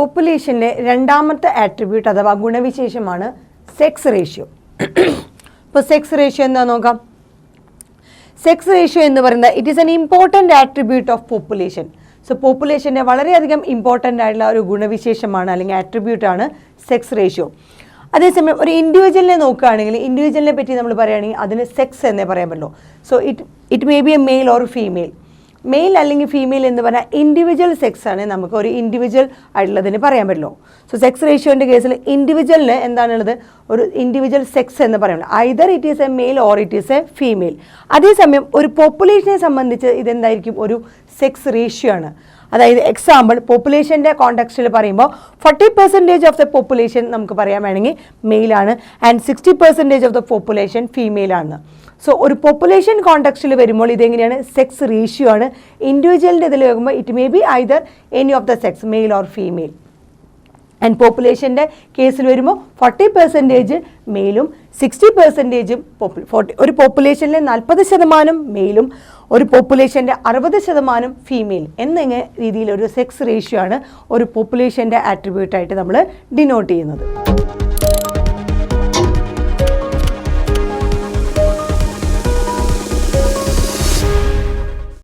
പോപ്പുലേഷനിലെ രണ്ടാമത്തെ ആട്രിബ്യൂട്ട് അഥവാ ഗുണവിശേഷമാണ് സെക്സ് റേഷ്യോ. ഇപ്പോൾ സെക്സ് റേഷ്യോ എന്താ നോക്കാം. സെക്സ് റേഷ്യോ എന്ന് പറയുന്നത് it is an important attribute of population. So പോപ്പുലേഷൻ്റെ വളരെയധികം ഇമ്പോർട്ടൻ്റ് ആയിട്ടുള്ള ഒരു ഗുണവിശേഷമാണ് അല്ലെങ്കിൽ ആട്രിബ്യൂട്ടാണ് സെക്സ് റേഷ്യോ. അതേസമയം ഒരു ഇൻഡിവിജ്വലിനെ നോക്കുകയാണെങ്കിൽ ഇൻഡിവിജ്വലിനെ പറ്റി നമ്മൾ പറയുകയാണെങ്കിൽ അതിന് സെക്സ് എന്നേ പറയാൻ പറ്റുള്ളൂ. So it may be a male or female. Male അല്ലെങ്കിൽ ഫീമെയിൽ എന്ന് പറഞ്ഞാൽ ഇൻഡിവിജ്വൽ സെക്സ് ആണ് നമുക്ക് ഒരു ഇൻഡിവിജ്വൽ ആയിട്ടുള്ളതിന് പറയാൻ പറ്റുള്ളൂ. സോ സെക്സ് റേഷ്യോൻ്റെ കേസിൽ ഇൻഡിവിജ്വലിന് എന്താണുള്ളത്, ഒരു ഇൻഡിവിജ്വൽ സെക്സ് എന്ന് പറയുന്നത് either it is A male or it is A female. അതേസമയം ഒരു പോപ്പുലേഷനെ സംബന്ധിച്ച് ഇതെന്തായിരിക്കും, ഒരു സെക്സ് റേഷ്യോ ആണ്. അതായത് എക്സാമ്പിൾ പോപ്പുലേഷൻ്റെ കോണ്ടെക്സ്റ്റിൽ പറയുമ്പോൾ 40% ഓഫ് ദ പോപ്പുലേഷൻ നമുക്ക് പറയാൻ വേണമെങ്കിൽ മെയിലാണ് ആൻഡ് 60% ഓഫ് ദ പോപ്പുലേഷൻ ഫീമെയിലാണ്. സോ ഒരു പോപ്പുലേഷൻ കോണ്ടെക്സ്റ്റിൽ വരുമ്പോൾ ഇതെങ്ങനെയാണ്, സെക്സ് റേഷ്യോ ആണ്. ഇൻഡിവിജ്വലിൻ്റെ ഇതിൽ വരുമ്പോൾ it may be either any of the sex male or female. And പോപ്പുലേഷൻ്റെ കേസിൽ വരുമ്പോൾ 40% മെയിലും 60% ഒരു പോപ്പുലേഷനിലെ 40% മെയിലും ഒരു പോപ്പുലേഷൻ്റെ 60% ഫീമെയിൽ എന്നിങ്ങനെ രീതിയിലൊരു സെക്സ് റേഷ്യോ ആണ് ഒരു പോപ്പുലേഷൻ്റെ ആട്രിബ്യൂട്ടായിട്ട് നമ്മൾ ഡിനോട്ട് ചെയ്യുന്നത്.